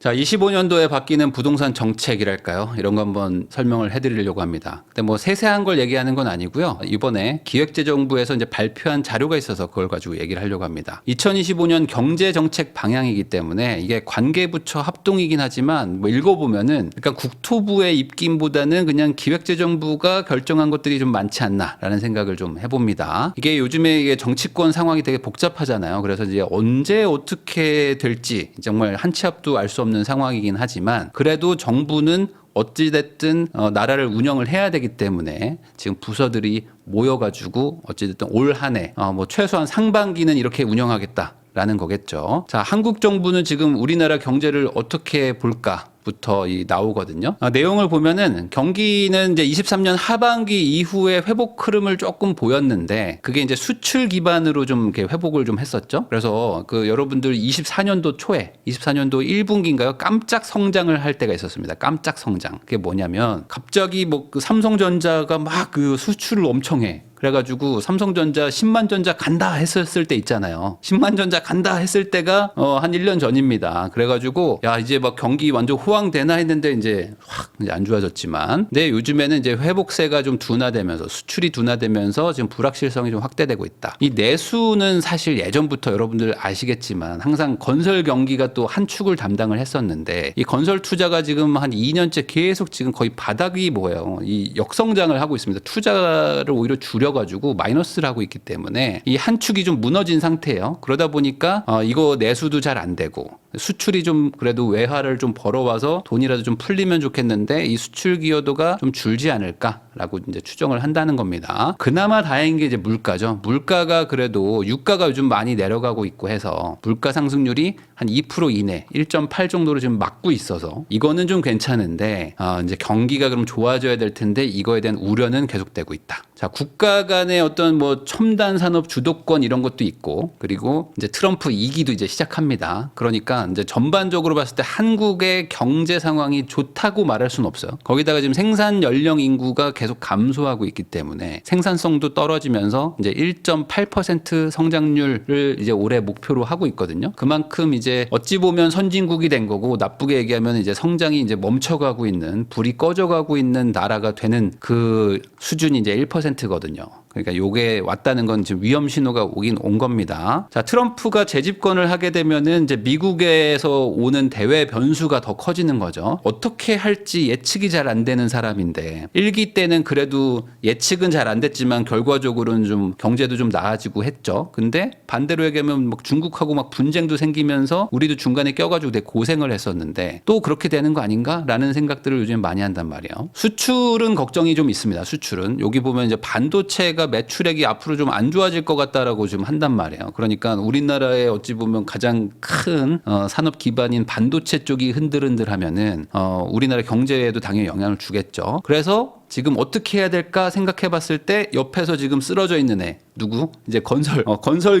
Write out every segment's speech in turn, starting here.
자, 25년도에 바뀌는 부동산 정책이랄까요? 이런 거 한번 설명을 해드리려고 합니다. 근데 뭐 세세한 걸 얘기하는 건 아니고요. 이번에 기획재정부에서 이제 발표한 자료가 있어서 그걸 가지고 얘기를 하려고 합니다. 2025년 경제정책 방향이기 때문에 이게 관계부처 합동이긴 하지만 뭐 읽어보면은 그러니까 국토부의 입김보다는 그냥 기획재정부가 결정한 것들이 좀 많지 않나라는 생각을 좀 해봅니다. 이게 요즘에 이게 정치권 상황이 되게 복잡하잖아요. 그래서 이제 언제 어떻게 될지 정말 한 치 앞도 알 수 없는 상황이긴 하지만 그래도 정부는 어찌됐든 나라를 운영을 해야 되기 때문에 지금 부서들이 모여가지고 어찌됐든 올 한 해 뭐 최소한 상반기는 이렇게 운영하겠다라는 거겠죠. 자, 한국 정부는 지금 우리나라 경제를 어떻게 볼까? 부터 나오거든요. 내용을 보면은 경기는 이제 23년 하반기 이후에 회복 흐름을 조금 보였는데 그게 이제 수출 기반으로 좀 이렇게 회복을 좀 했었죠. 그래서 그 여러분들 24년도 초에 24년도 1분기인가요? 깜짝 성장을 할 때가 있었습니다. 깜짝 성장. 그게 뭐냐면 갑자기 뭐 그 삼성전자가 막 그 수출을 엄청 해. 그래가지고 삼성전자 10만 전자 간다 했었을 때 있잖아요. 10만 전자 간다 했을 때가 한 1년 전입니다. 그래가지고 야 이제 막 경기 완전 호황되나 했는데 이제 확 이제 안 좋아졌지만, 근데 요즘에는 이제 회복세가 좀 둔화되면서 수출이 둔화되면서 지금 불확실성이 좀 확대되고 있다. 이 내수는 사실 예전부터 여러분들 아시겠지만 항상 건설 경기가 또 한 축을 담당을 했었는데 이 건설 투자가 지금 한 2년째 계속 지금 거의 바닥이 뭐예요? 이 역성장을 하고 있습니다. 투자를 오히려 줄여가지고 마이너스를 하고 있기 때문에 이 한 축이 좀 무너진 상태예요. 그러다 보니까 이거 내수도 잘 안 되고 수출이 좀 그래도 외화를 좀 벌어와서 돈이라도 좀 풀리면 좋겠는데 이 수출 기여도가 좀 줄지 않을까라고 이제 추정을 한다는 겁니다. 그나마 다행인 게 이제 물가죠. 물가가 그래도 유가가 요즘 많이 내려가고 있고 해서 물가 상승률이 한 2% 이내 1.8 정도로 지금 막고 있어서 이거는 좀 괜찮은데 이제 경기가 그럼 좋아져야 될 텐데 이거에 대한 우려는 계속되고 있다. 자, 국가 간의 어떤 뭐 첨단 산업 주도권 이런 것도 있고 그리고 이제 트럼프 2기도 이제 시작합니다. 그러니까 이제 전반적으로 봤을 때 한국의 경제 상황이 좋다고 말할 수는 없어요. 거기다가 지금 생산 연령 인구가 계속 감소하고 있기 때문에 생산성도 떨어지면서 이제 1.8% 성장률을 이제 올해 목표로 하고 있거든요. 그만큼 이제 어찌 보면 선진국이 된 거고 나쁘게 얘기하면 이제 성장이 이제 멈춰가고 있는 불이 꺼져가고 있는 나라가 되는 그 수준이 이제 1%거든요. 그러니까 요게 왔다는 건 지금 위험 신호가 오긴 온 겁니다. 자, 트럼프가 재집권을 하게 되면은 이제 미국에서 오는 대외 변수가 더 커지는 거죠. 어떻게 할지 예측이 잘 안 되는 사람인데 1기 때는 그래도 예측은 잘 안 됐지만 결과적으로는 좀 경제도 좀 나아지고 했죠. 근데 반대로 얘기하면 막 중국하고 막 분쟁도 생기면서 우리도 중간에 껴가지고 되게 고생을 했었는데 또 그렇게 되는 거 아닌가라는 생각들을 요즘 많이 한단 말이에요. 수출은 걱정이 좀 있습니다. 수출은 여기 보면 이제 반도체가 매출액이 앞으로 좀 안 좋아질 것 같다라고 지금 한단 말이에요. 그러니까 우리나라의 어찌 보면 가장 큰 산업 기반인 반도체 쪽이 흔들흔들하면은 우리나라 경제에도 당연히 영향을 주겠죠. 그래서 지금 어떻게 해야 될까 생각해 봤을 때 옆에서 지금 쓰러져 있는 애 누구? 이제 건설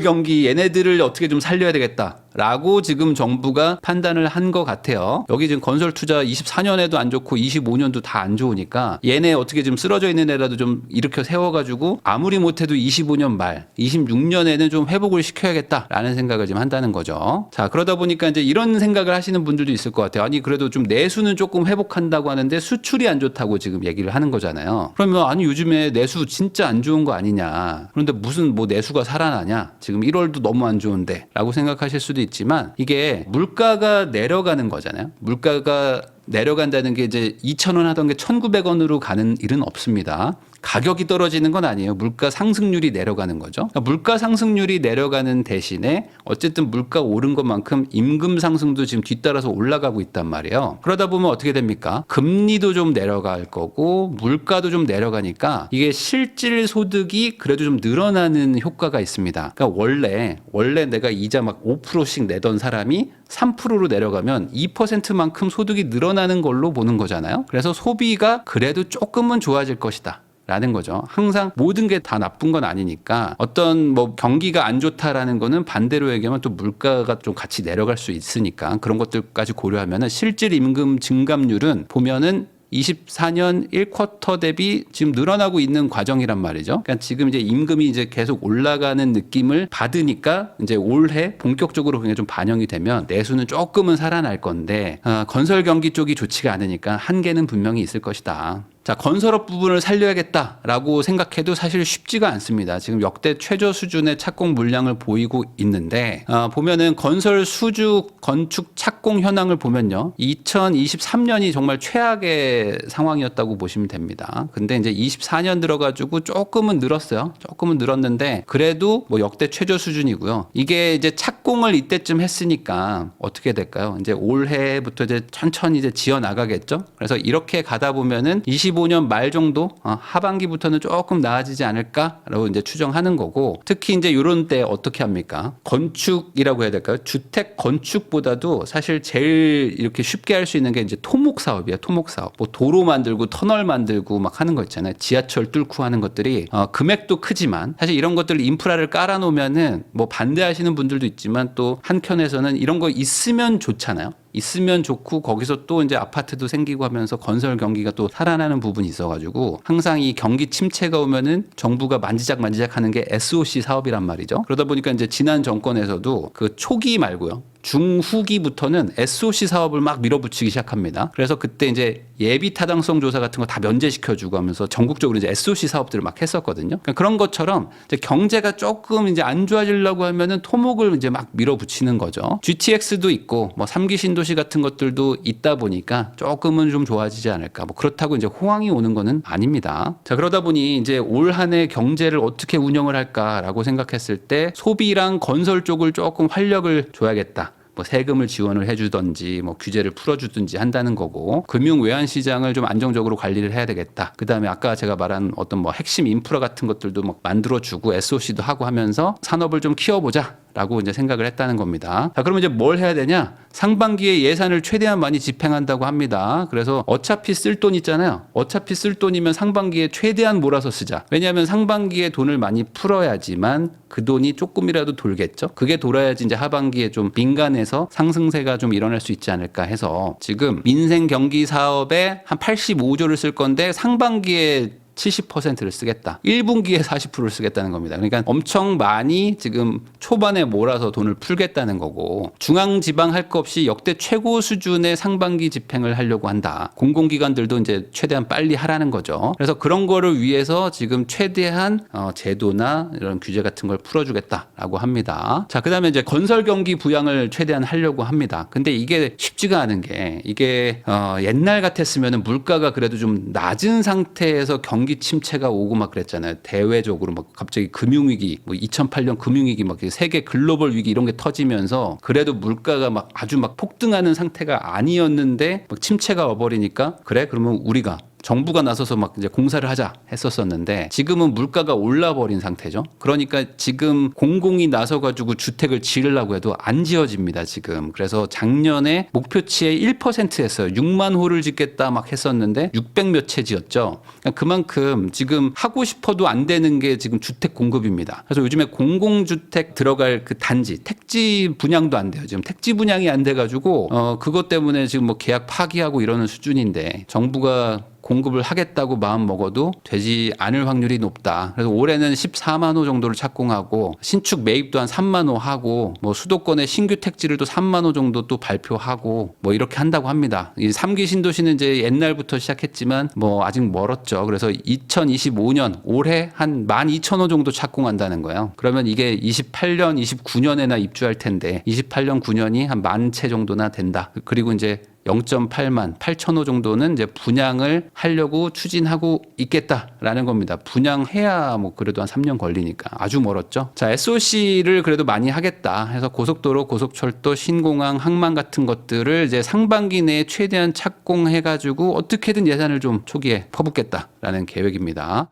경기 얘네들을 어떻게 좀 살려야 되겠다라고 지금 정부가 판단을 한 것 같아요. 여기 지금 건설 투자 24년에도 안 좋고 25년도 다 안 좋으니까 얘네 어떻게 좀 쓰러져 있는 애라도 좀 일으켜 세워가지고 아무리 못해도 25년 말 26년에는 좀 회복을 시켜야겠다라는 생각을 지금 한다는 거죠. 자, 그러다 보니까 이제 이런 생각을 하시는 분들도 있을 것 같아요. 아니 그래도 좀 내수는 조금 회복한다고 하는데 수출이 안 좋다고 지금 얘기를 하는 거잖아요. 그러면 아니 요즘에 내수 진짜 안 좋은 거 아니냐. 그런데 무슨 뭐 내수가 살아나냐. 지금 1월도 너무 안 좋은데 라고 생각하실 수도 있지만 이게 물가가 내려가는 거잖아요. 물가가 내려간다는 게 이제 2,000원 하던 게 1,900원으로 가는 일은 없습니다. 가격이 떨어지는 건 아니에요. 물가 상승률이 내려가는 거죠. 그러니까 물가 상승률이 내려가는 대신에 어쨌든 물가 오른 것만큼 임금 상승도 지금 뒤따라서 올라가고 있단 말이에요. 그러다 보면 어떻게 됩니까? 금리도 좀 내려갈 거고 물가도 좀 내려가니까 이게 실질 소득이 그래도 좀 늘어나는 효과가 있습니다. 그러니까 원래 내가 이자 막 5%씩 내던 사람이 3%로 내려가면 2%만큼 소득이 늘어나는 걸로 보는 거잖아요. 그래서 소비가 그래도 조금은 좋아질 것이다. 라는 거죠. 항상 모든 게 다 나쁜 건 아니니까 어떤 뭐 경기가 안 좋다라는 거는 반대로 얘기하면 또 물가가 좀 같이 내려갈 수 있으니까 그런 것들까지 고려하면은 실질 임금 증감률은 보면은 24년 1쿼터 대비 지금 늘어나고 있는 과정이란 말이죠. 그러니까 지금 이제 임금이 이제 계속 올라가는 느낌을 받으니까 이제 올해 본격적으로 그게 좀 반영이 되면 내수는 조금은 살아날 건데 건설 경기 쪽이 좋지가 않으니까 한계는 분명히 있을 것이다. 자, 건설업 부분을 살려야겠다라고 생각해도 사실 쉽지가 않습니다. 지금 역대 최저 수준의 착공 물량을 보이고 있는데 보면은 건설 수주 건축 착공 현황을 보면요. 2023년이 정말 최악의 상황이었다고 보시면 됩니다. 근데 이제 24년 들어가지고 조금은 늘었어요. 조금은 늘었는데 그래도 뭐 역대 최저 수준이고요. 이게 이제 착공을 이때쯤 했으니까 어떻게 될까요? 이제 올해부터 이제 천천히 이제 지어 나가겠죠. 그래서 이렇게 가다 보면은 25년 말 정도 하반기부터는 조금 나아지지 않을까라고 이제 추정하는 거고, 특히 이제 이런 때 어떻게 합니까? 건축이라고 해야 될까요? 주택 건축보다도 사실 제일 이렇게 쉽게 할 수 있는 게 이제 토목 사업이에요. 토목 사업. 뭐 도로 만들고 터널 만들고 막 하는 거 있잖아요. 지하철 뚫고 하는 것들이 금액도 크지만 사실 이런 것들 인프라를 깔아 놓으면은 뭐 반대하시는 분들도 있지만 또 한켠에서는 이런 거 있으면 좋잖아요. 있으면 좋고 거기서 또 이제 아파트도 생기고 하면서 건설 경기가 또 살아나는 부분이 있어가지고 항상 이 경기 침체가 오면은 정부가 만지작 하는 게 SOC 사업이란 말이죠. 그러다 보니까 이제 지난 정권에서도 그 초기 말고요. 중후기부터는 SOC 사업을 막 밀어붙이기 시작합니다. 그래서 그때 이제 예비 타당성 조사 같은 거 다 면제시켜주고 하면서 전국적으로 이제 SOC 사업들을 막 했었거든요. 그러니까 그런 것처럼 이제 경제가 조금 이제 안 좋아지려고 하면은 토목을 이제 막 밀어붙이는 거죠. GTX도 있고 뭐 3기 신도시 같은 것들도 있다 보니까 조금은 좀 좋아지지 않을까. 뭐 그렇다고 이제 호황이 오는 거는 아닙니다. 자, 그러다 보니 이제 올 한 해 경제를 어떻게 운영을 할까라고 생각했을 때 소비랑 건설 쪽을 조금 활력을 줘야겠다. 뭐 세금을 지원을 해주든지 뭐 규제를 풀어주든지 한다는 거고, 금융 외환 시장을 좀 안정적으로 관리를 해야 되겠다. 그다음에 아까 제가 말한 어떤 뭐 핵심 인프라 같은 것들도 막 만들어주고 SOC도 하고 하면서 산업을 좀 키워보자. 라고 이제 생각을 했다는 겁니다. 자, 그러면 이제 뭘 해야 되냐? 상반기에 예산을 최대한 많이 집행한다고 합니다. 그래서 어차피 쓸 돈 있잖아요. 어차피 쓸 돈이면 상반기에 최대한 몰아서 쓰자. 왜냐하면 상반기에 돈을 많이 풀어야지만 그 돈이 조금이라도 돌겠죠. 그게 돌아야지 이제 하반기에 좀 민간에서 상승세가 좀 일어날 수 있지 않을까 해서 지금 민생 경기 사업에 한 85조를 쓸 건데 상반기에 70%를 쓰겠다. 1분기에 40%를 쓰겠다는 겁니다. 그러니까 엄청 많이 지금 초반에 몰아서 돈을 풀겠다는 거고, 중앙지방 할 거 없이 역대 최고 수준의 상반기 집행을 하려고 한다. 공공기관들도 이제 최대한 빨리 하라는 거죠. 그래서 그런 거를 위해서 지금 최대한 제도나 이런 규제 같은 걸 풀어주겠다라고 합니다. 자, 그다음에 이제 건설 경기 부양을 최대한 하려고 합니다. 근데 이게 쉽지가 않은 게 이게 옛날 같았으면은 물가가 그래도 좀 낮은 상태에서 경기 침체가 오고 막 그랬잖아요. 대외적으로 막 갑자기 금융위기, 뭐 2008년 금융위기 막 세계 글로벌 위기 이런 게 터지면서 그래도 물가가 막 아주 막 폭등하는 상태가 아니었는데 막 침체가 와버리니까 그래? 그러면 우리가 정부가 나서서 막 이제 공사를 하자 했었었는데 지금은 물가가 올라버린 상태죠. 그러니까 지금 공공이 나서가지고 주택을 지으려고 해도 안 지어집니다, 지금. 그래서 작년에 목표치에 1% 했어요. 6만 호를 짓겠다 막 했었는데 600몇 채 지었죠. 그러니까 그만큼 지금 하고 싶어도 안 되는 게 지금 주택 공급입니다. 그래서 요즘에 공공주택 들어갈 그 단지, 택지 분양도 안 돼요. 지금 택지 분양이 안 돼가지고 그것 때문에 지금 뭐 계약 파기하고 이러는 수준인데 정부가 공급을 하겠다고 마음 먹어도 되지 않을 확률이 높다. 그래서 올해는 14만 호 정도를 착공하고 신축 매입도 한 3만 호 하고 뭐 수도권의 신규 택지를 또 3만 호 정도 또 발표하고 뭐 이렇게 한다고 합니다. 이 3기 신도시는 이제 옛날부터 시작했지만 뭐 아직 멀었죠. 그래서 2025년 올해 한 12,000호 정도 착공한다는 거예요. 그러면 이게 28년, 29년에나 입주할 텐데 28년, 9년이 한 10,000채 정도나 된다. 그리고 이제 0.8만 8천호 정도는 이제 분양을 하려고 추진하고 있겠다라는 겁니다. 분양해야 뭐 그래도 한 3년 걸리니까 아주 멀었죠. 자, SOC를 그래도 많이 하겠다 해서 고속도로, 고속철도, 신공항, 항만 같은 것들을 이제 상반기 내에 최대한 착공해가지고 어떻게든 예산을 좀 초기에 퍼붓겠다라는 계획입니다.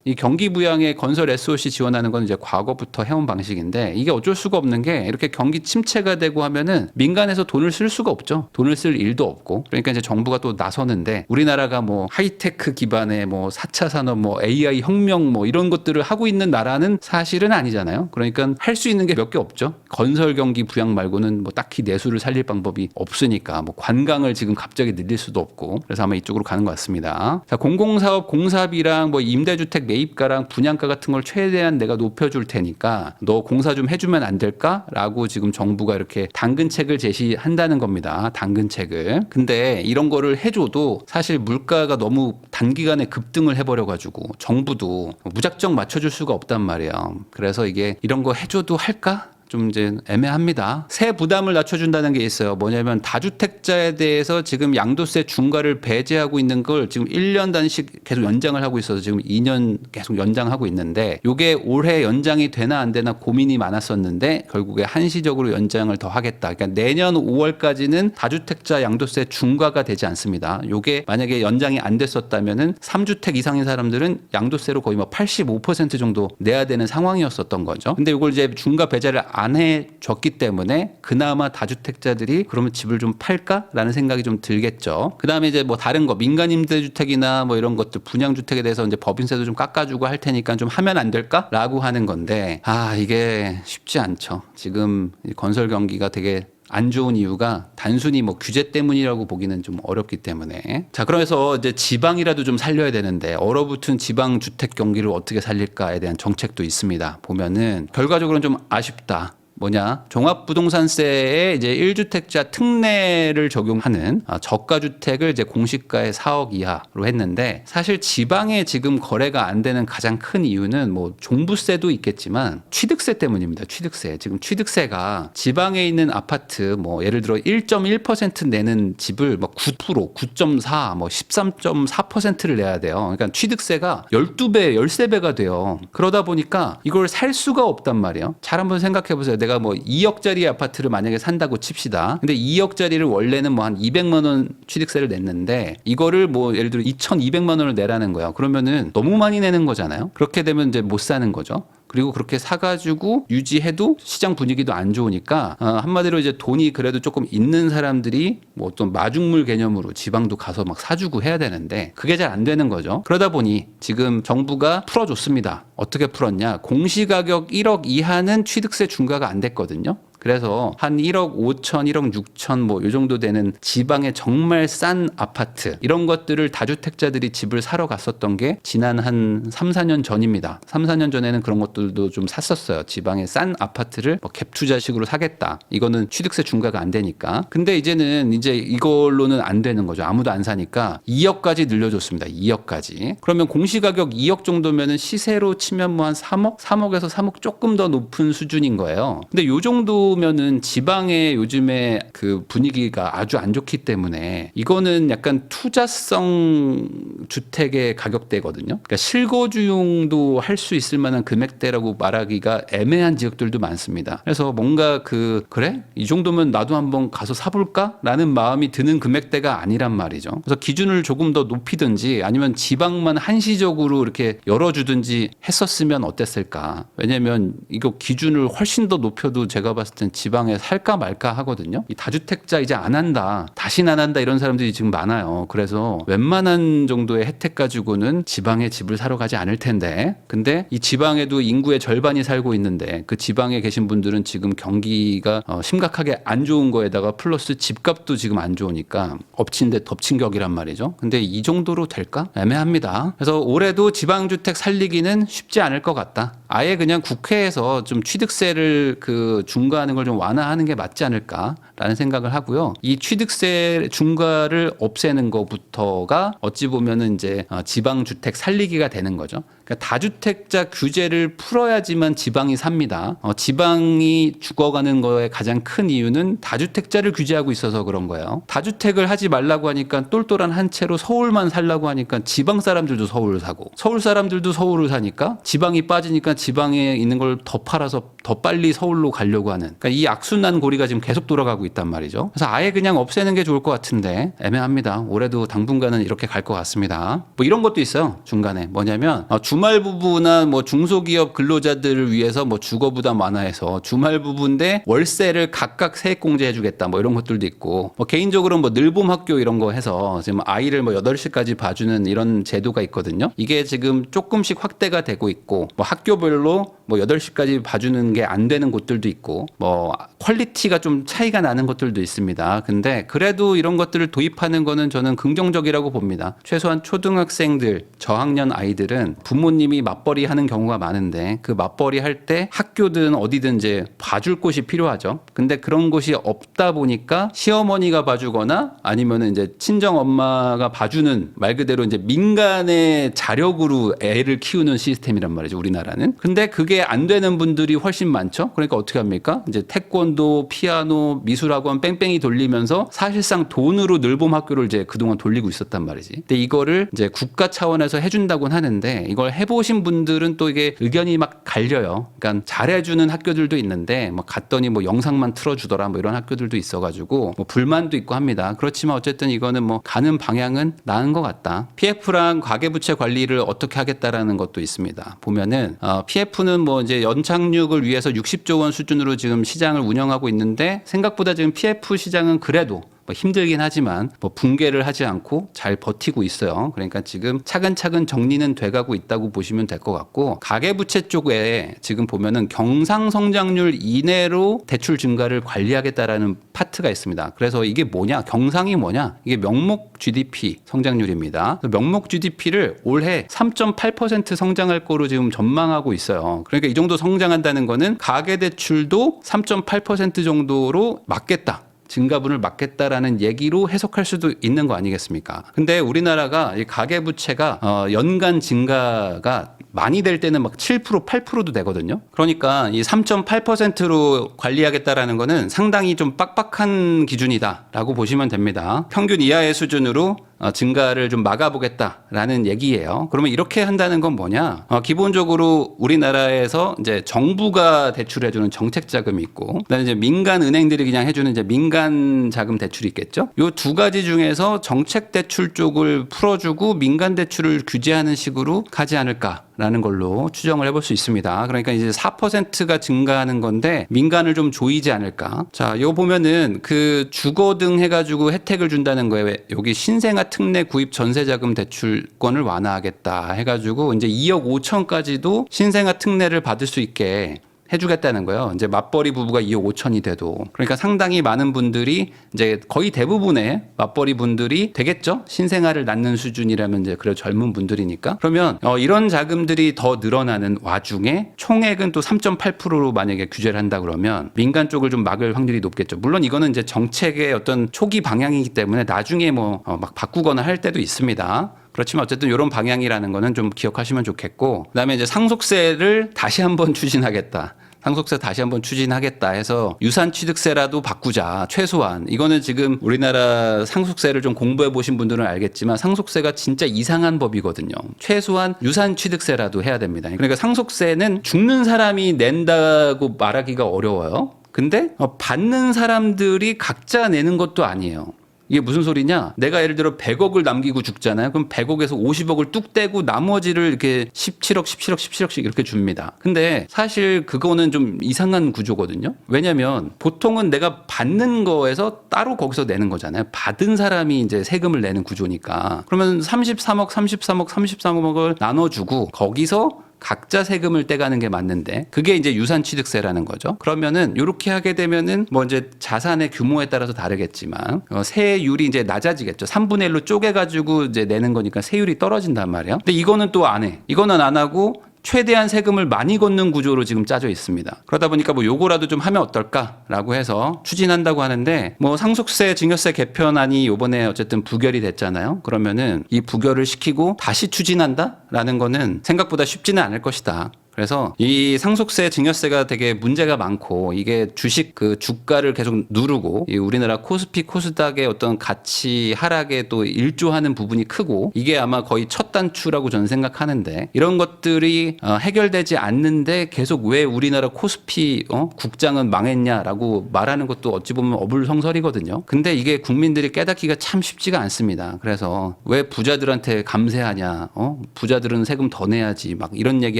이 경기 부양에 건설 SOC 지원하는 건 이제 과거부터 해온 방식인데 이게 어쩔 수가 없는 게 이렇게 경기 침체가 되고 하면은 민간에서 돈을 쓸 수가 없죠. 돈을 쓸 일도 없고. 그러니까 이제 정부가 또 나서는데 우리나라가 뭐 하이테크 기반의 뭐 4차 산업 뭐 AI 혁명 뭐 이런 것들을 하고 있는 나라는 사실은 아니잖아요. 그러니까 할 수 있는 게 몇 개 없죠. 건설 경기 부양 말고는 뭐 딱히 내수를 살릴 방법이 없으니까 뭐 관광을 지금 갑자기 늘릴 수도 없고. 그래서 아마 이쪽으로 가는 것 같습니다. 자, 공공사업 공사비랑 뭐 임대주택 매입가랑 분양가 같은 걸 최대한 내가 높여줄 테니까 너 공사 좀 해주면 안 될까라고 지금 정부가 이렇게 당근책을 제시한다는 겁니다. 당근책을. 근데 이런 거를 해줘도 사실 물가가 너무 단기간에 급등을 해버려가지고 정부도 무작정 맞춰줄 수가 없단 말이에요. 그래서 이게 이런 거 해줘도 할까? 좀 이제 애매합니다. 세 부담을 낮춰준다는 게 있어요. 뭐냐면 다주택자에 대해서 지금 양도세 중과를 배제하고 있는 걸 지금 1년 단식 계속 연장을 하고 있어서 지금 2년 계속 연장하고 있는데 이게 올해 연장이 되나 안 되나 고민이 많았었는데 결국에 한시적으로 연장을 더 하겠다. 그러니까 내년 5월까지는 다주택자 양도세 중과가 되지 않습니다. 이게 만약에 연장이 안 됐었다면은 3주택 이상인 사람들은 양도세로 거의 뭐 85% 정도 내야 되는 상황이었었던 거죠. 근데 이걸 이제 중과 배제를 안 해줬기 때문에 그나마 다주택자들이 그러면 집을 좀 팔까라는 생각이 좀 들겠죠. 그다음에 이제 뭐 다른 거 민간 임대주택이나 뭐 이런 것들 분양주택에 대해서 이제 법인세도 좀 깎아주고 할 테니까 좀 하면 안 될까라고 하는 건데 이게 쉽지 않죠. 지금 건설 경기가 되게 안 좋은 이유가 단순히 뭐 규제 때문이라고 보기는 좀 어렵기 때문에. 자, 그래서 이제 지방이라도 좀 살려야 되는데 얼어붙은 지방 주택 경기를 어떻게 살릴까에 대한 정책도 있습니다. 보면은 결과적으로는 좀 아쉽다. 뭐냐? 종합부동산세에 이제 1주택자 특례를 적용하는 저가주택을 이제 공시가의 4억 이하로 했는데 사실 지방에 지금 거래가 안 되는 가장 큰 이유는 뭐 종부세도 있겠지만 취득세 때문입니다. 취득세. 지금 취득세가 지방에 있는 아파트 뭐 예를 들어 1.1% 내는 집을 뭐 9%, 9.4, 뭐 13.4%를 내야 돼요. 그러니까 취득세가 12배, 13배가 돼요. 그러다 보니까 이걸 살 수가 없단 말이에요. 잘 한번 생각해 보세요. 내가 뭐 2억짜리 아파트를 만약에 산다고 칩시다. 근데 2억짜리를 원래는 뭐 한 200만 원 취득세를 냈는데 이거를 뭐 예를 들어 2,200만 원을 내라는 거야. 그러면은 너무 많이 내는 거잖아요. 그렇게 되면 이제 못 사는 거죠. 그리고 그렇게 사가지고 유지해도 시장 분위기도 안 좋으니까 한마디로 이제 돈이 그래도 조금 있는 사람들이 뭐 어떤 마중물 개념으로 지방도 가서 막 사주고 해야 되는데 그게 잘 안 되는 거죠. 그러다 보니 지금 정부가 풀어줬습니다. 어떻게 풀었냐? 공시가격 1억 이하는 취득세 중과가 안 됐거든요. 그래서 한 1억 5천, 1억 6천 뭐 이 정도 되는 지방의 정말 싼 아파트 이런 것들을 다주택자들이 집을 사러 갔었던 게 지난 한 3, 4년 전입니다. 3, 4년 전에는 그런 것들도 좀 샀었어요. 지방의 싼 아파트를 뭐 갭 투자식으로 사겠다. 이거는 취득세 중과가 안 되니까. 근데 이제는 이제 이걸로는 안 되는 거죠. 아무도 안 사니까 2억까지 늘려줬습니다. 2억까지. 그러면 공시가격 2억 정도면은 시세로 치면 뭐 한 3억? 3억에서 3억 조금 더 높은 수준인 거예요. 근데 요 정도 면은 지방의 요즘에 그 분위기가 아주 안 좋기 때문에 이거는 약간 투자성 주택의 가격대거든요. 그러니까 실거주용도 할 수 있을 만한 금액대라고 말하기가 애매한 지역들도 많습니다. 그래서 뭔가 그래? 이 정도면 나도 한번 가서 사볼까? 라는 마음이 드는 금액대가 아니란 말이죠. 그래서 기준을 조금 더 높이든지 아니면 지방만 한시적으로 이렇게 열어주든지 했었으면 어땠을까? 왜냐면 이거 기준을 훨씬 더 높여도 제가 봤을 때 지방에 살까 말까 하거든요. 이 다주택자 이제 안 한다. 다시는 안 한다. 이런 사람들이 지금 많아요. 그래서 웬만한 정도의 혜택 가지고는 지방에 집을 사러 가지 않을 텐데. 근데 이 지방에도 인구의 절반이 살고 있는데 그 지방에 계신 분들은 지금 경기가 심각하게 안 좋은 거에다가 플러스 집값도 지금 안 좋으니까 엎친 데 덮친 격이란 말이죠. 근데 이 정도로 될까? 애매합니다. 그래서 올해도 지방주택 살리기는 쉽지 않을 것 같다. 아예 그냥 국회에서 좀 취득세를 중과하는 걸 좀 완화하는 게 맞지 않을까라는 생각을 하고요. 이 취득세 중과를 없애는 것부터가 어찌 보면은 이제 지방주택 살리기가 되는 거죠. 그러니까 다주택자 규제를 풀어야지만 지방이 삽니다. 지방이 죽어가는 거에 가장 큰 이유는 다주택자를 규제하고 있어서 그런 거예요. 다주택을 하지 말라고 하니까 똘똘한 한 채로 서울만 살라고 하니까 지방 사람들도 서울을 사고 서울 사람들도 서울을 사니까 지방이 빠지니까 지방에 있는 걸 더 팔아서 더 빨리 서울로 가려고 하는 그러니까 이 악순환 고리가 지금 계속 돌아가고 있단 말이죠. 그래서 아예 그냥 없애는 게 좋을 것 같은데 애매합니다. 올해도 당분간은 이렇게 갈 것 같습니다. 뭐 이런 것도 있어요. 중간에 뭐냐면 주말 부부나 뭐 중소기업 근로자들을 위해서 뭐 주거부담 완화해서 주말 부부인데 월세를 각각 세액공제해 주겠다 뭐 이런 것들도 있고 뭐 개인적으로 뭐 늘봄 학교 이런 거 해서 지금 아이를 뭐 8시까지 봐주는 이런 제도가 있거든요. 이게 지금 조금씩 확대가 되고 있고 뭐 학교별로 뭐 8시까지 봐주는 게 안 되는 곳들도 있고 뭐 퀄리티가 좀 차이가 나는 것들도 있습니다. 근데 그래도 이런 것들을 도입하는 거는 저는 긍정적이라고 봅니다. 최소한 초등학생들, 저학년 아이들은 부모님이 맞벌이 하는 경우가 많은데 그 맞벌이 할 때 학교든 어디든 이제 봐줄 곳이 필요하죠. 근데 그런 곳이 없다 보니까 시어머니가 봐주거나 아니면은 이제 친정 엄마가 봐주는 말 그대로 이제 민간의 자력으로 애를 키우는 시스템이란 말이죠. 우리나라는. 근데 그게 안 되는 분들이 훨씬 많죠. 그러니까 어떻게 합니까? 이제 태권도, 피아노, 미술학원 뺑뺑이 돌리면서 사실상 돈으로 늘봄 학교를 이제 그동안 돌리고 있었단 말이지. 근데 이거를 이제 국가 차원에서 해준다고는 하는데 이걸 해보신 분들은 또 이게 의견이 막 갈려요. 그러니까 잘해주는 학교들도 있는데 뭐 갔더니 뭐 영상만 틀어주더라 뭐 이런 학교들도 있어가지고 뭐 불만도 있고 합니다. 그렇지만 어쨌든 이거는 뭐 가는 방향은 나은 것 같다. PF랑 가계부채 관리를 어떻게 하겠다라는 것도 있습니다. 보면은 PF는 뭐 이제 연착륙을 위해서 60조 원 수준으로 지금 시장을 운영하고 있는데 생각보다 지금 PF 시장은 그래도 뭐 힘들긴 하지만 뭐 붕괴를 하지 않고 잘 버티고 있어요. 그러니까 지금 차근차근 정리는 돼가고 있다고 보시면 될 것 같고 가계부채 쪽에 지금 보면은 경상성장률 이내로 대출 증가를 관리하겠다라는 파트가 있습니다. 그래서 이게 뭐냐? 경상이 뭐냐? 이게 명목 GDP 성장률입니다. 명목 GDP를 올해 3.8% 성장할 거로 지금 전망하고 있어요. 그러니까 이 정도 성장한다는 거는 가계대출도 3.8% 정도로 맞겠다. 증가분을 막겠다라는 얘기로 해석할 수도 있는 거 아니겠습니까? 근데 우리나라가 이 가계부채가 연간 증가가 많이 될 때는 막 7%, 8%도 되거든요. 그러니까 이 3.8%로 관리하겠다라는 거는 상당히 좀 빡빡한 기준이다라고 보시면 됩니다. 평균 이하의 수준으로 증가를 좀 막아보겠다라는 얘기예요. 그러면 이렇게 한다는 건 뭐냐? 기본적으로 우리나라에서 이제 정부가 대출해주는 정책 자금이 있고, 그다음에 이제 민간 은행들이 그냥 해주는 이제 민간 자금 대출이 있겠죠. 요 두 가지 중에서 정책 대출 쪽을 풀어주고 민간 대출을 규제하는 식으로 가지 않을까라는 걸로 추정을 해볼 수 있습니다. 그러니까 이제 4%가 증가하는 건데 민간을 좀 조이지 않을까. 자, 이거 보면은 그 주거 등 해가지고 혜택을 준다는 거예요. 여기 신생아 특례 구입 전세자금 대출권을 완화하겠다 해가지고 이제 2억 5천까지도 신생아 특례를 받을 수 있게 해주겠다는 거예요. 이제 맞벌이 부부가 2억 5천이 돼도. 그러니까 상당히 많은 분들이 이제 거의 대부분의 맞벌이 분들이 되겠죠? 신생아를 낳는 수준이라면 이제 그래 젊은 분들이니까. 그러면 이런 자금들이 더 늘어나는 와중에 총액은 또 3.8%로 만약에 규제를 한다 그러면 민간 쪽을 좀 막을 확률이 높겠죠. 물론 이거는 이제 정책의 어떤 초기 방향이기 때문에 나중에 뭐 막 바꾸거나 할 때도 있습니다. 그렇지만 어쨌든 이런 방향이라는 거는 좀 기억하시면 좋겠고, 그다음에 이제 상속세를 다시 한번 추진하겠다. 상속세 다시 한번 추진하겠다 해서 유산취득세라도 바꾸자. 최소한 이거는 지금 우리나라 상속세를 좀 공부해 보신 분들은 알겠지만 상속세가 진짜 이상한 법이거든요. 최소한 유산취득세라도 해야 됩니다. 그러니까 상속세는 죽는 사람이 낸다고 말하기가 어려워요. 근데 받는 사람들이 각자 내는 것도 아니에요. 이게 무슨 소리냐? 내가 예를 들어 100억을 남기고 죽잖아요. 그럼 100억에서 50억을 뚝 떼고 나머지를 이렇게 17억, 17억, 17억씩 이렇게 줍니다. 근데 사실 그거는 좀 이상한 구조거든요. 왜냐면 보통은 내가 받는 거에서 따로 거기서 내는 거잖아요. 받은 사람이 이제 세금을 내는 구조니까. 그러면 33억, 33억, 33억을 나눠주고 거기서 각자 세금을 떼가는 게 맞는데 그게 이제 유산취득세라는 거죠. 그러면은 이렇게 하게 되면은 뭐 이제 자산의 규모에 따라서 다르겠지만 세율이 이제 낮아지겠죠. 3분의 1로 쪼개가지고 이제 내는 거니까 세율이 떨어진단 말이에요. 근데 이거는 또 안 해. 이거는 안 하고 최대한 세금을 많이 걷는 구조로 지금 짜져 있습니다. 그러다 보니까 뭐 요거라도 좀 하면 어떨까라고 해서 추진한다고 하는데 뭐 상속세, 증여세 개편안이 요번에 어쨌든 부결이 됐잖아요. 그러면은 이 부결을 시키고 다시 추진한다라는 거는 생각보다 쉽지는 않을 것이다. 그래서 이 상속세, 증여세가 되게 문제가 많고 이게 주식 그 주가를 계속 누르고 이 우리나라 코스피, 코스닥의 어떤 가치 하락에 또 일조하는 부분이 크고 이게 아마 거의 첫 단추라고 저는 생각하는데 이런 것들이 해결되지 않는데 계속 왜 우리나라 코스피 국장은 망했냐라고 말하는 것도 어찌 보면 어불성설이거든요. 근데 이게 국민들이 깨닫기가 참 쉽지가 않습니다. 그래서 왜 부자들한테 감세하냐, 부자들은 세금 더 내야지 막 이런 얘기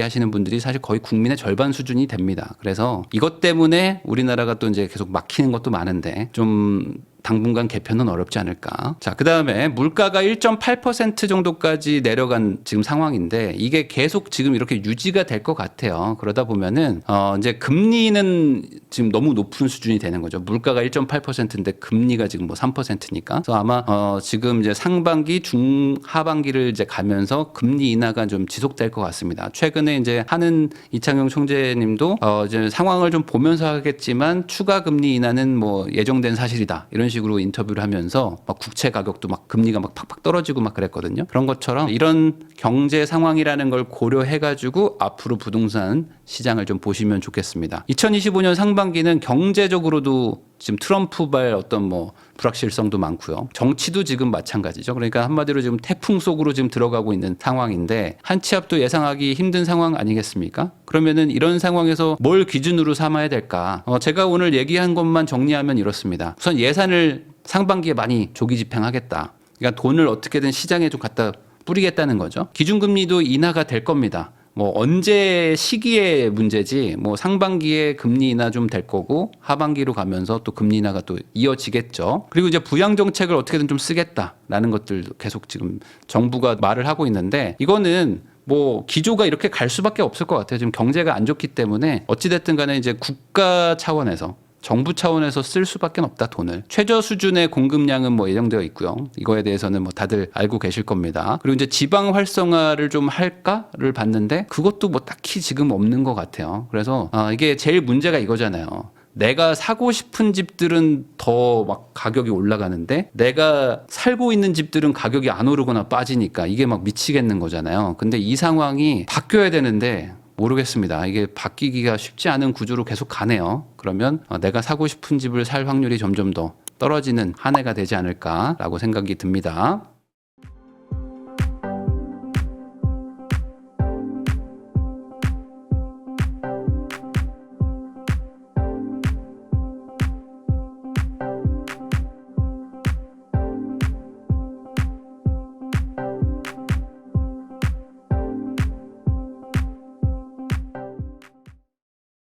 하시는 분들이 사실 거의 국민의 절반 수준이 됩니다. 그래서 이것 때문에 우리나라가 또 이제 계속 막히는 것도 많은데 좀 당분간 개편은 어렵지 않을까. 자, 그다음에 물가가 1.8% 정도까지 내려간 지금 상황인데 이게 계속 지금 이렇게 유지가 될 것 같아요. 그러다 보면은 이제 금리는 지금 너무 높은 수준이 되는 거죠. 물가가 1.8%인데 금리가 지금 뭐 3%니까. 그래서 아마 지금 이제 상반기, 중하반기를 이제 가면서 금리 인하가 좀 지속될 것 같습니다. 최근에 이제 하는 이창용 총재님도 이제 상황을 좀 보면서 하겠지만 추가 금리 인하는 뭐 예정된 사실이다. 이런 식으로 인터뷰를 하면서 막 국채 가격도 막 금리가 막 팍팍 떨어지고 막 그랬거든요. 그런 것처럼 이런 경제 상황이라는 걸 고려해가지고 앞으로 부동산 시장을 좀 보시면 좋겠습니다. 2025년 상반기는 경제적으로도 지금 트럼프발 어떤 뭐 불확실성도 많고요. 정치도 지금 마찬가지죠. 그러니까 한마디로 지금 태풍 속으로 지금 들어가고 있는 상황인데 한 치 앞도 예상하기 힘든 상황 아니겠습니까? 그러면은 이런 상황에서 뭘 기준으로 삼아야 될까? 제가 오늘 얘기한 것만 정리하면 이렇습니다. 우선 예산을 상반기에 많이 조기 집행하겠다. 그러니까 돈을 어떻게든 시장에 좀 갖다 뿌리겠다는 거죠. 기준금리도 인하가 될 겁니다. 뭐 언제 시기의 문제지 뭐 상반기에 금리 인하 좀 될 거고 하반기로 가면서 또 금리 인하가 또 이어지겠죠. 그리고 이제 부양 정책을 어떻게든 좀 쓰겠다라는 것들도 계속 지금 정부가 말을 하고 있는데 이거는 뭐 기조가 이렇게 갈 수밖에 없을 것 같아요. 지금 경제가 안 좋기 때문에 어찌됐든 간에 이제 국가 차원에서 정부 차원에서 쓸 수밖에 없다 돈을. 최저 수준의 공급량은 뭐 예정되어 있고요. 이거에 대해서는 뭐 다들 알고 계실 겁니다. 그리고 이제 지방 활성화를 좀 할까를 봤는데 그것도 뭐 딱히 지금 없는 것 같아요. 그래서 이게 제일 문제가 이거잖아요. 내가 사고 싶은 집들은 더 막 가격이 올라가는데 내가 살고 있는 집들은 가격이 안 오르거나 빠지니까 이게 막 미치겠는 거잖아요. 근데 이 상황이 바뀌어야 되는데 모르겠습니다. 이게 바뀌기가 쉽지 않은 구조로 계속 가네요. 그러면 내가 사고 싶은 집을 살 확률이 점점 더 떨어지는 한 해가 되지 않을까라고 생각이 듭니다.